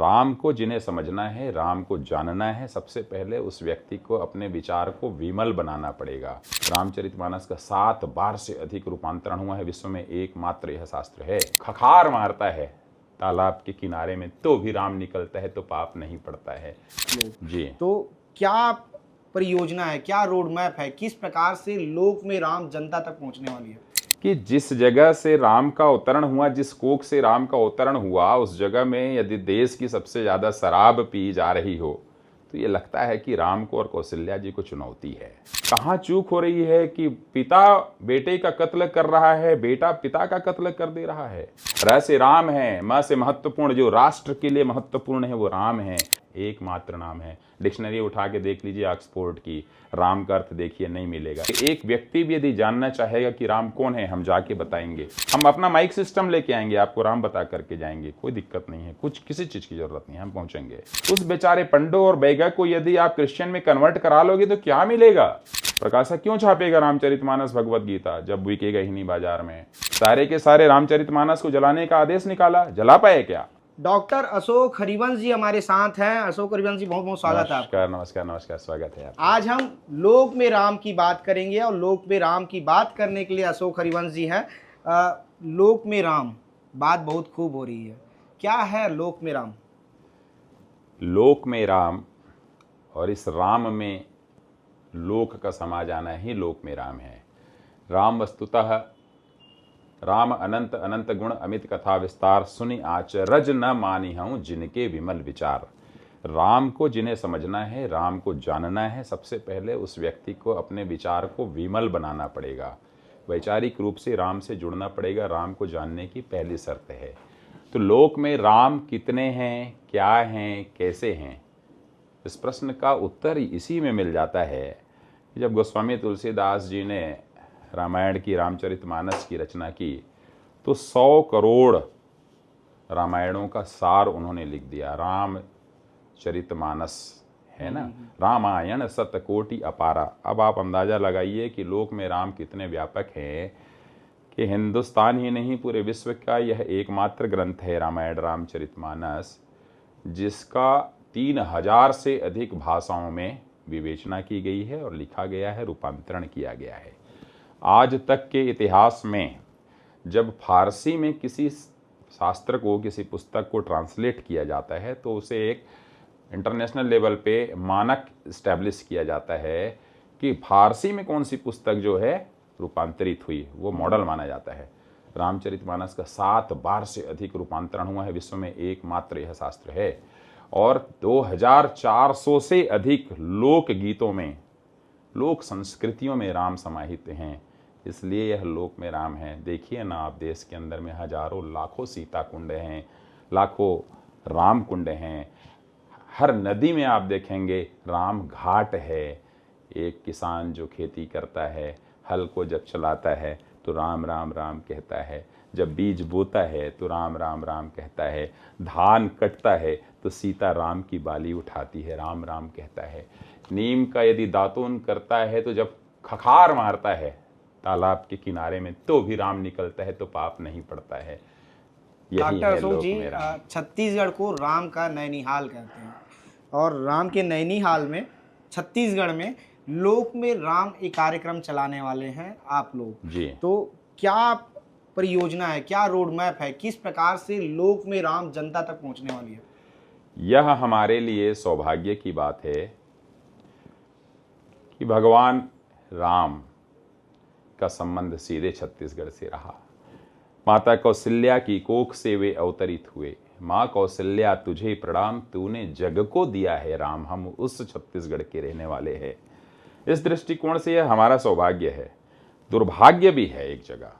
राम को जिन्हें समझना है, राम को जानना है, सबसे पहले उस व्यक्ति को अपने विचार को विमल बनाना पड़ेगा। रामचरितमानस का 7 बार से अधिक रूपांतरण हुआ है। विश्व में एकमात्र यह शास्त्र है। खखार मारता है तालाब के किनारे में तो भी राम निकलता है, तो पाप नहीं पड़ता है जी। तो क्या परियोजना है, क्या रोड मैप है, किस प्रकार से लोक में राम जनता तक पहुंचने वाली है? कि जिस जगह से राम का अवतरण हुआ, जिस कोख से राम का अवतरण हुआ, उस जगह में यदि देश की सबसे ज्यादा शराब पी जा रही हो तो ये लगता है कि राम को और कौशल्या जी को चुनौती है। कहाँ चूक हो रही है कि पिता बेटे का कत्ल कर रहा है, बेटा पिता का कत्ल कर दे रहा है। र से राम है, म से महत्वपूर्ण, जो राष्ट्र के लिए महत्वपूर्ण है वो राम है, एकमात्र नाम है। डिक्शनरी उठा के देख लीजिए ऑक्सफोर्ड की, राम का अर्थ देखिए, नहीं मिलेगा। एक व्यक्ति भी यदि जानना चाहेगा कि राम कौन है, हम जाके बताएंगे। हम अपना माइक सिस्टम लेके आएंगे, आपको राम बता करके जाएंगे, कोई दिक्कत नहीं है, कुछ किसी चीज की जरूरत नहीं है, हम पहुंचेंगे। उस बेचारे पंडो और बैगा को यदि आप क्रिश्चियन में कन्वर्ट करा लोगे तो क्या मिलेगा? प्रकाशक क्यों छापेगा रामचरितमानस भगवत गीता जब बिकेगा ही नहीं बाजार में? सारे के सारे रामचरितमानस को जलाने का आदेश निकाला, जला पाए क्या? डॉक्टर अशोक हरिवंश जी हमारे साथ हैं। अशोक हरिवंश जी, बहुत बहुत स्वागत है आपका। नमस्कार नमस्कार, स्वागत है आपका। आज हम लोक में राम की बात करेंगे और लोक में राम की बात करने के लिए अशोक हरिवंश जी हैं। लोक में राम, बात बहुत खूब हो रही है, क्या है लोक में राम? लोक में राम, और इस राम में लोक का समा जाना ही लोक में राम है। राम वस्तुतः राम अनंत अनंत गुण अमित कथा विस्तार, सुनि आचरज न मानी हूँ जिनके विमल विचार। राम को जिन्हें समझना है, राम को जानना है, सबसे पहले उस व्यक्ति को अपने विचार को विमल बनाना पड़ेगा। वैचारिक रूप से राम से जुड़ना पड़ेगा, राम को जानने की पहली शर्त है। तो लोक में राम कितने हैं, क्या हैं, कैसे हैं, इस प्रश्न का उत्तर इसी में मिल जाता है। जब गोस्वामी तुलसीदास जी ने रामायण की, रामचरितमानस की रचना की तो 100 करोड़ रामायणों का सार उन्होंने लिख दिया। रामचरितमानस है ना, रामायण सतकोटि अपारा। अब आप अंदाजा लगाइए कि लोक में राम कितने व्यापक हैं कि हिंदुस्तान ही नहीं, पूरे विश्व का यह एकमात्र ग्रंथ है रामायण रामचरितमानस, जिसका 3000 से अधिक भाषाओं में विवेचना की गई है और लिखा गया है, रूपांतरण किया गया है। आज तक के इतिहास में जब फारसी में किसी शास्त्र को, किसी पुस्तक को ट्रांसलेट किया जाता है तो उसे एक इंटरनेशनल लेवल पे मानक इस्टेब्लिश किया जाता है कि फारसी में कौन सी पुस्तक जो है रूपांतरित हुई, वो मॉडल माना जाता है। रामचरितमानस का 7 बार से अधिक रूपांतरण हुआ है। विश्व में एकमात्र यह शास्त्र है। और 2400 से अधिक लोक गीतों में, लोक संस्कृतियों में राम समाहित हैं, इसलिए यह लोक में राम है। देखिए ना आप, देश के अंदर में हजारों लाखों सीता कुंड हैं, लाखों राम कुंड हैं। हर नदी में आप देखेंगे राम घाट है। एक किसान जो खेती करता है, हल को जब चलाता है तो राम राम राम कहता है, जब बीज बोता है तो राम राम राम कहता है, धान कटता है तो सीता राम की बाली उठाती है, राम राम कहता है। नीम का यदि दातून करता है तो जब खखार मारता है तालाब के किनारे में तो भी राम निकलता है, तो पाप नहीं पड़ता है। डॉक्टर अशोक जी, छत्तीसगढ़ को राम का नैनीहाल कहते हैं और राम के नैनीहाल में, छत्तीसगढ़ में लोक में राम एक कार्यक्रम चलाने वाले हैं आप लोग जी। तो क्या परियोजना है, क्या रोड मैप है, किस प्रकार से लोक में राम जनता तक पहुंचने वाली है? यह हमारे लिए सौभाग्य की बात है कि भगवान राम का संबंध सीधे छत्तीसगढ़ से रहा। माता कौशल्या की कोख से वे अवतरित हुए। माँ कौशल्या तुझे प्रणाम, तूने जग को दिया है राम, हम उस छत्तीसगढ़ के रहने वाले हैं। इस दृष्टिकोण से यह हमारा सौभाग्य है। दुर्भाग्य भी है एक जगह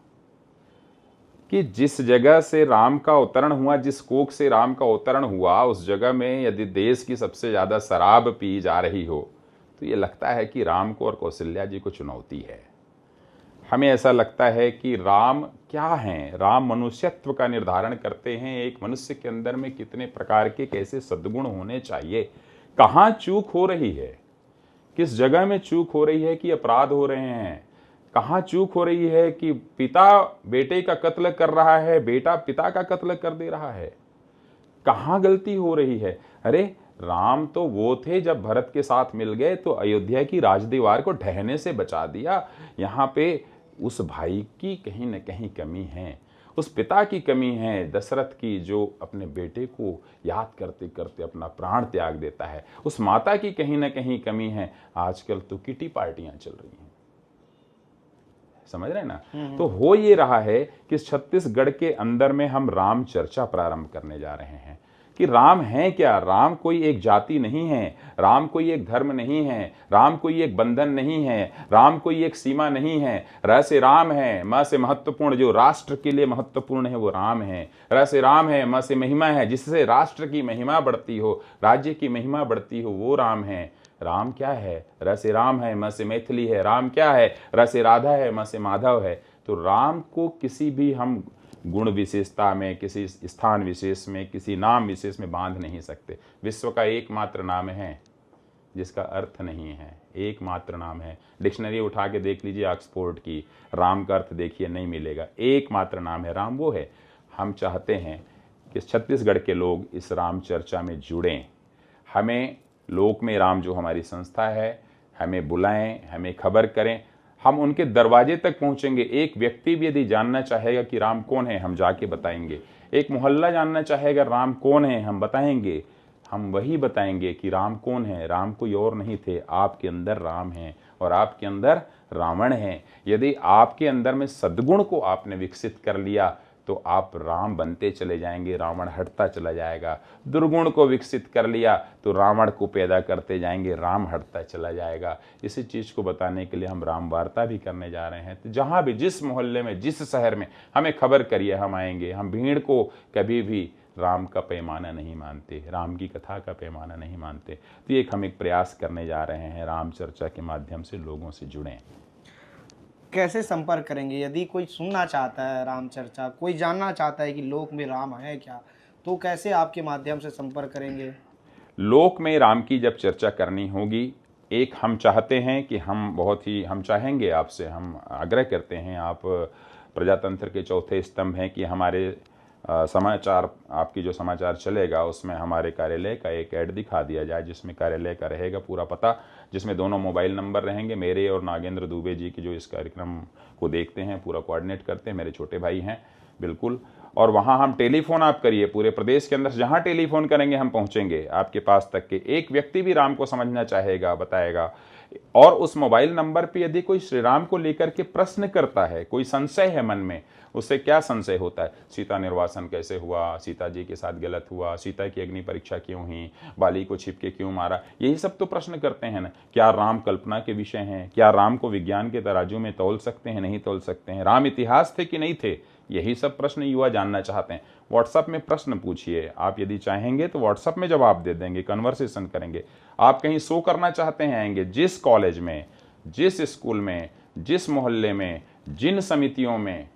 कि जिस जगह से राम का अवतरण हुआ, जिस कोख से राम का अवतरण हुआ, उस जगह में यदि देश की सबसे ज्यादा शराब पी जा रही हो तो ये लगता है कि राम को और कौशल्या जी को चुनौती है। हमें ऐसा लगता है कि राम क्या हैं? राम मनुष्यत्व का निर्धारण करते हैं। एक मनुष्य के अंदर में कितने प्रकार के, कैसे सद्गुण होने चाहिए। कहाँ चूक हो रही है, किस जगह में चूक हो रही है कि अपराध हो रहे हैं। कहाँ चूक हो रही है कि पिता बेटे का कत्ल कर रहा है, बेटा पिता का कत्ल कर दे रहा है। कहाँ गलती हो रही है? अरे राम तो वो थे जब भरत के साथ मिल गए तो अयोध्या की राजदीवार को ढहने से बचा दिया। यहाँ पे उस भाई की कहीं न कहीं कमी है, उस पिता की कमी है दशरथ की, जो अपने बेटे को याद करते करते अपना प्राण त्याग देता है। उस माता की कहीं न कहीं कमी है। आजकल तो किटी पार्टियां चल रही हैं, समझ रहे हैं ना? तो हो ये रहा है कि छत्तीसगढ़ के अंदर में हम राम चर्चा प्रारंभ करने जा रहे हैं कि राम है क्या। राम कोई एक जाति नहीं है, राम कोई एक धर्म नहीं है, राम कोई एक बंधन नहीं है, राम कोई एक सीमा नहीं है। र से राम है, म से महत्वपूर्ण, जो राष्ट्र के लिए महत्वपूर्ण है वो राम है। र से राम है, म से महिमा है, जिससे राष्ट्र की महिमा बढ़ती हो, राज्य की महिमा बढ़ती हो, वो राम है। राम क्या है? र से राम है, म से मैथिली है। राम क्या है? र से राधा है, म से माधव है। तो राम को किसी भी हम गुण विशेषता में, किसी स्थान विशेष में, किसी नाम विशेष में बांध नहीं सकते। विश्व का एकमात्र नाम है जिसका अर्थ नहीं है, एकमात्र नाम है। डिक्शनरी उठा के देख लीजिए ऑक्सफोर्ड की, राम का अर्थ देखिए, नहीं मिलेगा। एकमात्र नाम है राम, वो है। हम चाहते हैं कि छत्तीसगढ़ के लोग इस राम चर्चा में जुड़ें। हमें लोक में राम जो हमारी संस्था है, हमें बुलाएं, हमें खबर करें, हम उनके दरवाजे तक पहुंचेंगे। एक व्यक्ति भी यदि जानना चाहेगा कि राम कौन है, हम जाके बताएंगे। एक मोहल्ला जानना चाहेगा राम कौन है, हम बताएंगे। हम वही बताएंगे कि राम कौन है। राम कोई और नहीं थे, आपके अंदर राम है और आपके अंदर रावण है। यदि आपके अंदर में सद्गुण को आपने विकसित कर लिया तो आप राम बनते चले जाएंगे, रावण हटता चला जाएगा। दुर्गुण को विकसित कर लिया तो रावण को पैदा करते जाएंगे, राम हटता चला जाएगा। इसी चीज़ को बताने के लिए हम राम वार्ता भी करने जा रहे हैं। तो जहाँ भी, जिस मोहल्ले में, जिस शहर में, हमें खबर करिए, हम आएंगे। हम भीड़ को कभी भी राम का पैमाना नहीं मानते, राम की कथा का पैमाना नहीं मानते। तो ये हम एक प्रयास करने जा रहे हैं, राम चर्चा के माध्यम से लोगों से जुड़ें। कैसे संपर्क करेंगे? यदि कोई सुनना चाहता है राम चर्चा, कोई जानना चाहता है कि लोक में राम है क्या, तो कैसे आपके माध्यम से संपर्क करेंगे? लोक में राम की जब चर्चा करनी होगी, एक हम चाहते हैं कि हम चाहेंगे आपसे, हम आग्रह करते हैं, आप प्रजातंत्र के चौथे स्तंभ हैं कि हमारे समाचार, आपकी जो समाचार चलेगा उसमें हमारे कार्यालय का एक ऐड दिखा दिया जाए, जिसमें कार्यालय का रहेगा पूरा पता, जिसमें दोनों मोबाइल नंबर रहेंगे, मेरे और नागेंद्र दुबे जी की, जो इस कार्यक्रम को देखते हैं, पूरा कोऑर्डिनेट करते हैं, मेरे छोटे भाई हैं बिल्कुल। और वहाँ हम टेलीफोन आप करिए, पूरे प्रदेश के अंदर जहाँ टेलीफोन करेंगे हम पहुँचेंगे आपके पास तक के। एक व्यक्ति भी राम को समझना चाहेगा, बताएगा। और उस मोबाइल नंबर पे यदि कोई श्री राम को लेकर के प्रश्न करता है, कोई संशय है मन में, उससे क्या संशय होता है? सीता निर्वासन कैसे हुआ, सीता जी के साथ गलत हुआ, सीता की अग्नि परीक्षा क्यों हुई, बाली को छिपके क्यों मारा, यही सब तो प्रश्न करते हैं ना। क्या राम कल्पना के विषय हैं? क्या राम को विज्ञान के तराजू में तौल सकते हैं, नहीं तौल सकते हैं? राम इतिहास थे कि नहीं थे? यही सब प्रश्न युवा जानना चाहते हैं। व्हाट्सएप में प्रश्न पूछिए, आप यदि चाहेंगे तो व्हाट्सएप में जवाब दे देंगे, कन्वर्सेशन करेंगे। आप कहीं शो करना चाहते हैं, आएंगे। जिस कॉलेज में, जिस स्कूल में, जिस मोहल्ले में, जिन समितियों में,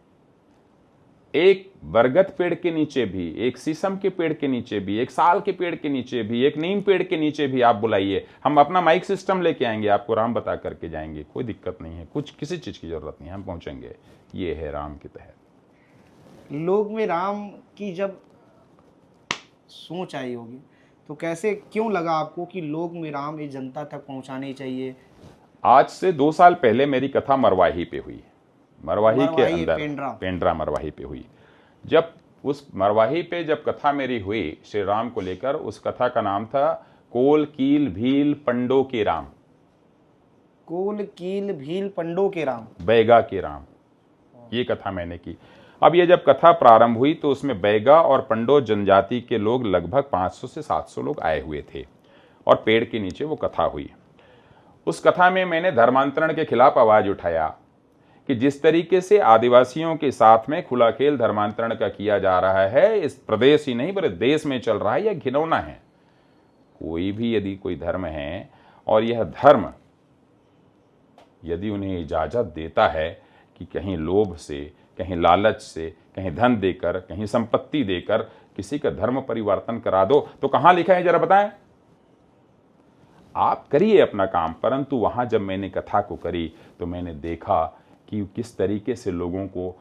एक बरगद पेड़ के नीचे भी, एक शीशम के पेड़ के नीचे भी, एक साल के पेड़ के नीचे भी, एक नीम पेड़ के नीचे भी आप बुलाइए, हम अपना माइक सिस्टम लेके आएंगे, आपको राम बता करके जाएंगे। कोई दिक्कत नहीं है, कुछ किसी चीज़ की जरूरत नहीं है, हम पहुंचेंगे। ये है राम के तहत। लोक में राम की जब सोच आई होगी तो कैसे, क्यों लगा आपको कि लोक में राम ये जनता तक पहुंचानी चाहिए? आज से 2 साल पहले मेरी कथा मरवाही पे हुई। मरवाही के अंदर पेंड्रा मरवाही पे हुई। जब उस मरवाही पे जब कथा मेरी हुई श्री राम को लेकर, उस कथा का नाम था कोल कील भील पंडो के राम। कोल कील भील पंडो के राम, बैगा के राम, ये कथा मैंने की। अब ये जब कथा प्रारंभ हुई तो उसमें बैगा और पंडो जनजाति के लोग लगभग 500 से 700 लोग आए हुए थे और पेड़ के नीचे वो कथा हुई। उस कथा में मैंने धर्मांतरण के खिलाफ आवाज उठाया कि जिस तरीके से आदिवासियों के साथ में खुला खेल धर्मांतरण का किया जा रहा है, इस प्रदेश ही नहीं पूरे देश में चल रहा है, यह घिनौना है। कोई भी यदि कोई धर्म है और यह धर्म यदि उन्हें इजाजत देता है कि कहीं लोभ से, कहीं लालच से, कहीं धन देकर, कहीं संपत्ति देकर किसी का धर्म परिवर्तन करा दो, तो कहां लिखा है जरा बताएं। आप करिए अपना काम। परंतु वहां जब मैंने कथा को करी तो मैंने देखा कि किस तरीके से लोगों को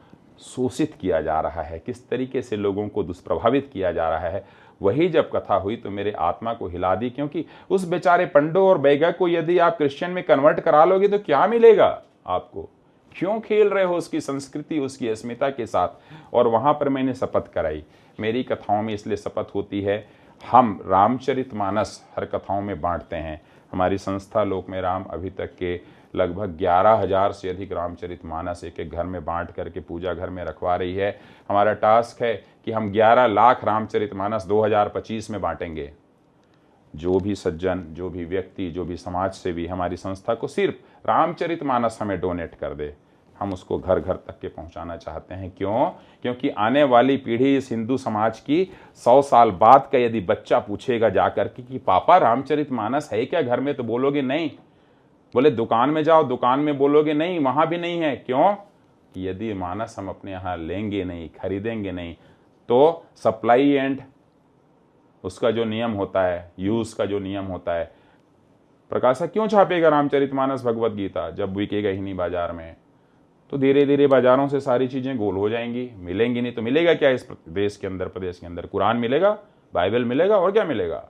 शोषित किया जा रहा है, किस तरीके से लोगों को दुष्प्रभावित किया जा रहा है। वही जब कथा हुई तो मेरे आत्मा को हिला दी, क्योंकि उस बेचारे पंडो और बैगा को यदि आप क्रिश्चियन में कन्वर्ट करा लोगे तो क्या मिलेगा आपको? क्यों खेल रहे हो उसकी संस्कृति, उसकी अस्मिता के साथ? और वहां पर मैंने शपथ कराई। मेरी कथाओं में इसलिए शपथ होती है, हम रामचरितमानस हर कथाओं में बांटते हैं। हमारी संस्था लोक में राम अभी तक के लगभग 11,000 से अधिक रामचरितमानस एक एक घर में बांट करके पूजा घर में रखवा रही है। हमारा टास्क है कि हम 11 लाख रामचरितमानस 2025 में बांटेंगे। जो भी सज्जन, जो भी व्यक्ति, जो भी समाज सेवी हमारी संस्था को सिर्फ रामचरितमानस हमें डोनेट कर दे, हम उसको घर घर तक के पहुंचाना चाहते हैं। क्यों? क्योंकि आने वाली पीढ़ी इस हिंदू समाज की 100 साल बाद का यदि बच्चा पूछेगा जाकर के कि पापा रामचरितमानस है क्या घर में, तो बोलोगे नहीं। बोले दुकान में जाओ, दुकान में बोलोगे नहीं, वहां भी नहीं है। क्यों? यदि मानस हम अपने यहाँ लेंगे नहीं, खरीदेंगे नहीं, तो सप्लाई एंड उसका जो नियम होता है, यूज का जो नियम होता है, प्रकाशक क्यों छापेगा रामचरितमानस भगवत गीता जब बिकेगा ही नहीं बाजार में? तो धीरे धीरे बाजारों से सारी चीजें गोल हो जाएंगी, मिलेंगी नहीं तो मिलेगा क्या इस देश के अंदर, प्रदेश के अंदर? कुरान मिलेगा, बाइबल मिलेगा, और क्या मिलेगा?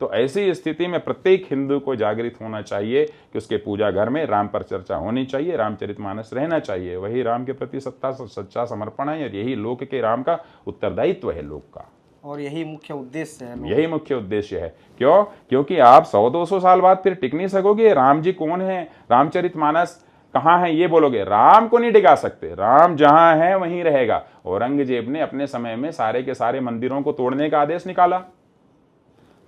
तो ऐसी स्थिति में प्रत्येक हिंदू को जागृत होना चाहिए कि उसके पूजा घर में राम पर चर्चा होनी चाहिए, रामचरितमानस रहना चाहिए। वही राम के प्रति सच्चा समर्पण है, और यही लोक के राम का उत्तरदायित्व है, लोक का, और यही मुख्य उद्देश्य है। यही मुख्य उद्देश्य है। क्यों? क्योंकि आप 100-200 साल बाद फिर टिक नहीं सकोगे। राम जी कौन है, रामचरितमानस कहाँ है, ये बोलोगे, राम को नहीं टिका सकते। राम जहां है वहीं रहेगा। औरंगजेब ने अपने समय में सारे के सारे मंदिरों को तोड़ने का आदेश निकाला,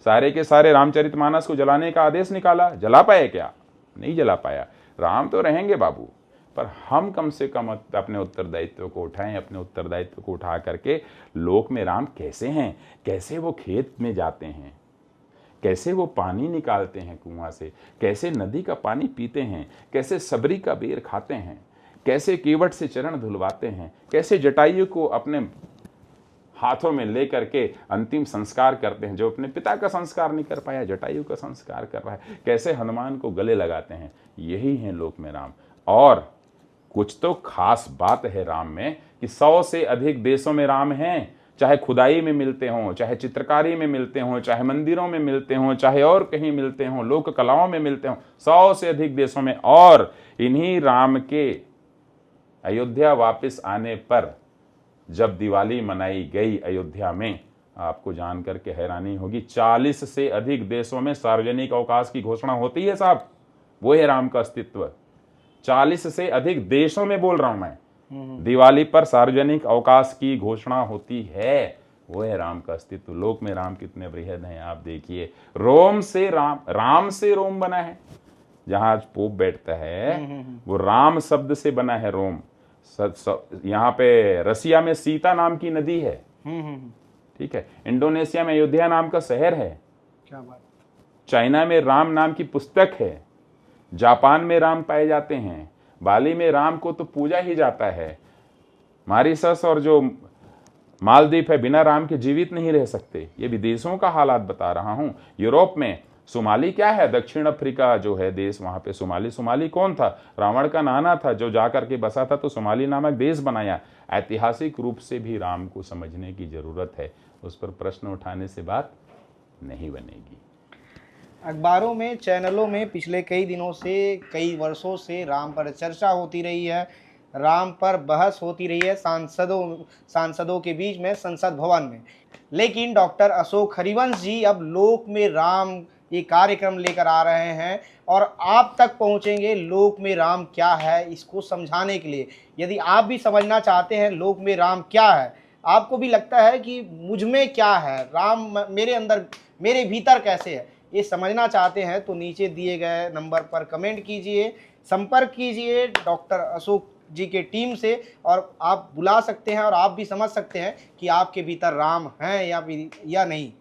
सारे के सारे रामचरितमानस को जलाने का आदेश निकाला। जला पाए क्या? नहीं जला पाया। राम तो रहेंगे बाबू, पर हम कम से कम अपने उत्तरदायित्व को उठाएं। अपने उत्तरदायित्व को उठा करके लोक में राम कैसे हैं, कैसे वो खेत में जाते हैं, कैसे वो पानी निकालते हैं कुआं से, कैसे नदी का पानी पीते हैं, कैसे सबरी का बेर खाते हैं, कैसे केवट से चरण धुलवाते हैं, कैसे जटायु को अपने हाथों में ले करके अंतिम संस्कार करते हैं। जो अपने पिता का संस्कार नहीं कर पाया, जटायु का संस्कार कर रहा है। कैसे हनुमान को गले लगाते हैं। यही है लोक में राम। और कुछ तो खास बात है राम में कि 100 से अधिक देशों में राम हैं। चाहे खुदाई में मिलते हों, चाहे चित्रकारी में मिलते हों, चाहे मंदिरों में मिलते हों, चाहे और कहीं मिलते हों, लोक कलाओं में मिलते हों, 100 से अधिक देशों में। और इन्हीं राम के अयोध्या वापस आने पर जब दिवाली मनाई गई अयोध्या में, आपको जानकर के हैरानी होगी, 40 से अधिक देशों में सार्वजनिक अवकाश की घोषणा होती है साहब। वो है राम का अस्तित्व। 40 से अधिक देशों में बोल रहा हूं मैं, दिवाली पर सार्वजनिक अवकाश की घोषणा होती है। वो है राम का अस्तित्व। लोक में राम कितने बृहद हैं आप देखिए। रोम से राम, राम से रोम बना है। जहां आज पोप बैठता है वो राम शब्द से बना है रोम। यहाँ पे रसिया में सीता नाम की नदी है, ठीक है। इंडोनेशिया में अयोध्या नाम का शहर है, क्या बात। चाइना में राम नाम की पुस्तक है, जापान में राम पाए जाते हैं, बाली में राम को तो पूजा ही जाता है। मॉरिशस और जो मालदीव है बिना राम के जीवित नहीं रह सकते। ये विदेशों का हालात बता रहा हूं। यूरोप में सोमाली क्या है, दक्षिण अफ्रीका जो है देश, वहां पे सोमाली। सोमाली कौन था? रावण का नाना था जो जाकर के बसा था, तो सोमाली नामक देश बनाया। ऐतिहासिक रूप से भी राम को समझने की जरूरत है। उस पर प्रश्न उठाने से बात नहीं बनेगी। अखबारों में, चैनलों में पिछले कई दिनों से, कई वर्षों से राम पर चर्चा होती रही है, राम पर बहस होती रही है सांसदों के बीच में, संसद भवन में। लेकिन डॉक्टर अशोक हरिवंश जी अब लोक में राम ये कार्यक्रम लेकर आ रहे हैं और आप तक पहुंचेंगे लोक में राम क्या है इसको समझाने के लिए। यदि आप भी समझना चाहते हैं लोक में राम क्या है, आपको भी लगता है कि मुझ में क्या है, राम मेरे अंदर, मेरे भीतर कैसे है, ये समझना चाहते हैं, तो नीचे दिए गए नंबर पर कमेंट कीजिए, संपर्क कीजिए डॉक्टर अशोक जी के टीम से, और आप बुला सकते हैं और आप भी समझ सकते हैं कि आपके भीतर राम हैं या नहीं।